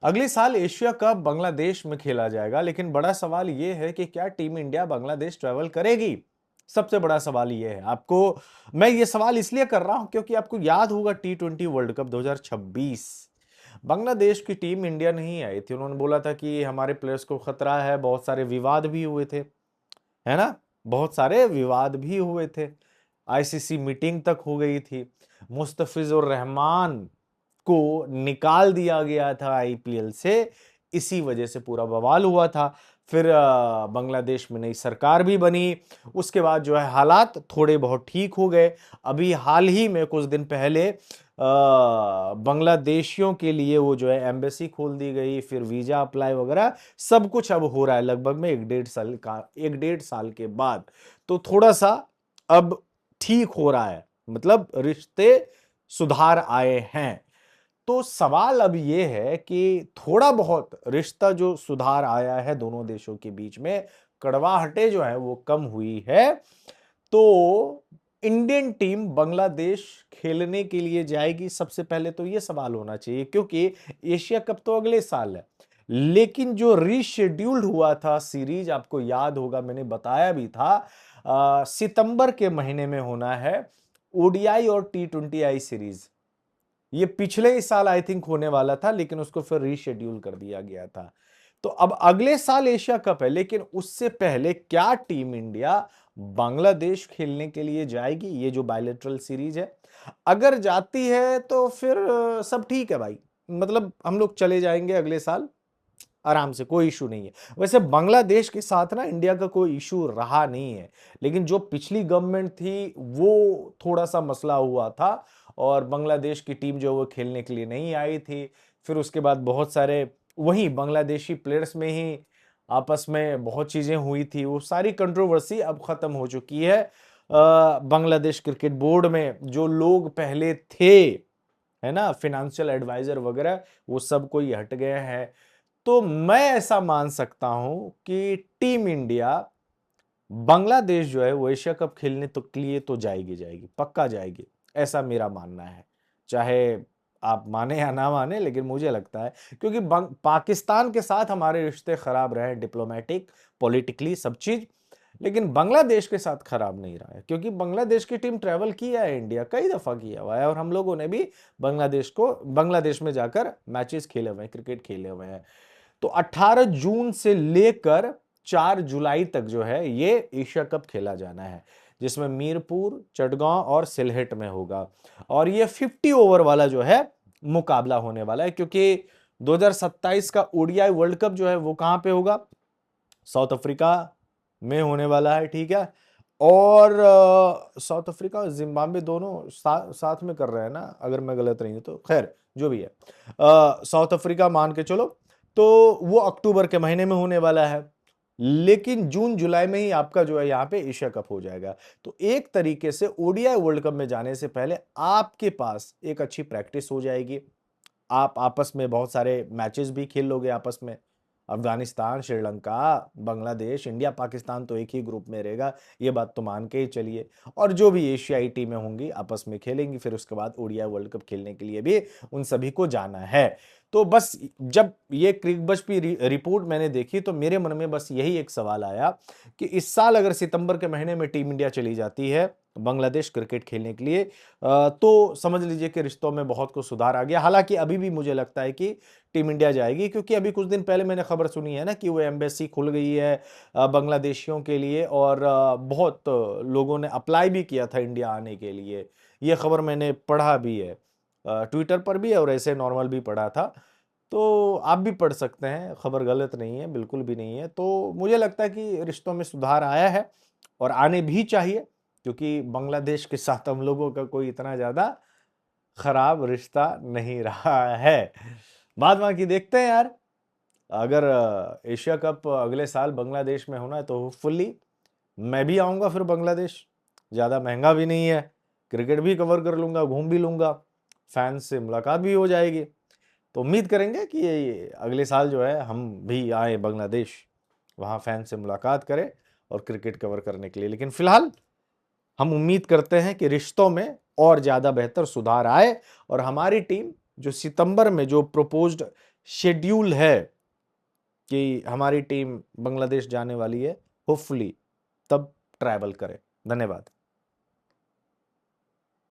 अगले साल Asia cup Bangladesh में खेला जाएगा, लेकिन बड़ा सवाल यह है कि क्या टीम इंडिया बांग्लादेश ट्रैवल करेगी। सबसे बड़ा सवाल यह है। आपको मैं ये सवाल इसलिए कर रहा हूं क्योंकि आपको याद होगा T20 वर्ल्ड कप 2026, बांग्लादेश की टीम इंडिया नहीं आई थी। उन्होंने बोला था कि हमारे प्लेयर्स को खतरा है, बहुत सारे विवाद भी हुए थे, है ना, बहुत सारे विवाद भी हुए थे। आईसीसी मीटिंग तक हो गई थी, मुस्तफिजुर रहमान को निकाल दिया गया था आईपीएल से, इसी वजह से पूरा बवाल हुआ था। फिर बांग्लादेश में नई सरकार भी बनी, उसके बाद जो है हालात थोड़े बहुत ठीक हो गए। अभी हाल ही में कुछ दिन पहले बांग्लादेशियों के लिए वो जो है एम्बेसी खोल दी गई, फिर वीजा अप्लाई वगैरह सब कुछ अब हो रहा है लगभग में 1 1.5 साल के बाद। तो थोड़ा सा अब ठीक हो रहा है, मतलब रिश्ते सुधार आए हैं। तो सवाल अब यह है कि थोड़ा बहुत रिश्ता जो सुधार आया है दोनों देशों के बीच में, कड़वाहटें जो है वो कम हुई है, तो इंडियन टीम बांग्लादेश खेलने के लिए जाएगी। सबसे पहले तो ये सवाल होना चाहिए, क्योंकि एशिया कप तो अगले साल है, लेकिन जो रीशेड्यूल्ड हुआ था सीरीज, आपको याद होगा मैंने बताया भी था, सितंबर के महीने में होना है ओडीआई और T20I सीरीज। ये पिछले ही साल आई थिंक होने वाला था, लेकिन उसको फिर रीशेड्यूल कर दिया गया था। तो अब अगले साल एशिया कप है, लेकिन उससे पहले क्या टीम इंडिया बांग्लादेश खेलने के लिए जाएगी? ये जो बायलैटरल सीरीज है, अगर जाती है तो फिर सब ठीक है भाई, मतलब हम लोग चले जाएंगे अगले साल आराम से, कोई इशू नहीं है। वैसे बांग्लादेश के साथ ना इंडिया का कोई इशू रहा नहीं है, लेकिन जो पिछली गवर्नमेंट थी वो थोड़ा सा मसला हुआ था, और बांग्लादेश की टीम जो वो खेलने के लिए नहीं आई थी। फिर उसके बाद बहुत सारे वही बांग्लादेशी प्लेयर्स में ही आपस में बहुत चीजें हुई थी, वो सारी कंट्रोवर्सी अब खत्म हो चुकी है। बांग्लादेश क्रिकेट बोर्ड में जो लोग पहले थे, है ना, फाइनेंशियल एडवाइजर वगैरह, वो सब कोई हट गए हैं। तो मैं ऐसा मान सकता हूं कि टीम इंडिया बांग्लादेश जो है वो एशिया कप खेलने तो के लिए तो जाएगी, जाएगी, पक्का जाएगी, ऐसा मेरा मानना है। चाहे आप माने या ना माने, लेकिन मुझे लगता है, क्योंकि पाकिस्तान के साथ हमारे रिश्ते खराब रहे, डिप्लोमेटिक, पॉलिटिकली, सब चीज, लेकिन बांग्लादेश के साथ खराब नहीं रहा है, क्योंकि बांग्लादेश की टीम ट्रेवल किया है, इंडिया कई दफा किया हुआ है, और हम लोगों ने भी बांग्लादेश में जाकर मैचेस खेले हुए हैं, क्रिकेट खेले हुए हैं। तो 18 जून से लेकर 4 जुलाई तक जो है ये एशिया कप खेला जाना है, जिसमें मीरपुर, चटगांव और सिलहट में होगा। और ये 50 ओवर वाला जो है मुकाबला होने वाला है, क्योंकि 2027 का ओडीआई वर्ल्ड कप जो है वो कहां पे होगा? साउथ अफ्रीका में होने वाला है, ठीक है। और साउथ अफ्रीका और जिम्बाब्वे दोनों साथ में कर रहे हैं ना, अगर मैं गलत नहीं हूं तो, खैर जो भी है, साउथ अफ्रीका मान के चलो। तो वो अक्टूबर के महीने में होने वाला है, लेकिन जून जुलाई में ही आपका जो है यहाँ पे एशिया कप हो जाएगा। तो एक तरीके से ओडीआई वर्ल्ड कप में जाने से पहले आपके पास एक अच्छी प्रैक्टिस हो जाएगी, आप आपस में बहुत सारे मैचेस भी खेल लोगे आपस में। अफगानिस्तान, श्रीलंका, बांग्लादेश, इंडिया, पाकिस्तान तो एक ही ग्रुप में रहेगा, ये बात तो मान के ही चलिए। और जो भी एशियाई टीमें होंगी आपस में खेलेंगी, फिर उसके बाद ओडीआई वर्ल्ड कप खेलने के लिए भी उन सभी को जाना है। तो बस जब ये क्रिकबज़ की रिपोर्ट मैंने देखी, तो मेरे मन में बस यही एक सवाल आया कि इस साल अगर सितंबर के महीने में टीम इंडिया चली जाती है बांग्लादेश क्रिकेट खेलने के लिए, तो समझ लीजिए कि रिश्तों में बहुत कुछ सुधार आ गया। हालांकि अभी भी मुझे लगता है कि टीम इंडिया जाएगी, क्योंकि अभी कुछ दिन पहले मैंने खबर सुनी है ना कि वो एम्बेसी खुल गई है बांग्लादेशियों के लिए, और बहुत लोगों ने अप्लाई भी किया था इंडिया आने के लिए। ये खबर मैंने पढ़ा भी है, ट्विटर पर भी है, और ऐसे नॉर्मल भी पढ़ा था। तो आप भी पढ़ सकते हैं, खबर गलत नहीं है, बिल्कुल भी नहीं है। तो मुझे लगता है कि रिश्तों में सुधार आया है, और आने भी चाहिए, क्योंकि बांग्लादेश के साथ हम लोगों का कोई इतना ज्यादा खराब रिश्ता नहीं रहा है। बाद बाकी देखते हैं यार। अगर एशिया कप अगले साल बांग्लादेश में होना है तो होपफुली मैं भी आऊंगा फिर बांग्लादेश। ज्यादा महंगा भी नहीं है, क्रिकेट भी कवर कर लूंगा, घूम भी लूंगा, फैंस से मुलाकात भी हो जाएगी। तो उम्मीद करेंगे कि ये अगले साल जो है हम भी आए बांग्लादेश, वहाँ फैन से मुलाकात करें और क्रिकेट कवर करने के लिए। लेकिन फिलहाल हम उम्मीद करते हैं कि रिश्तों में और ज्यादा बेहतर सुधार आए, और हमारी टीम जो सितंबर में जो प्रोपोज्ड शेड्यूल है कि हमारी टीम बांग्लादेश जाने वाली है, होपफुली तब ट्रैवल करें। धन्यवाद।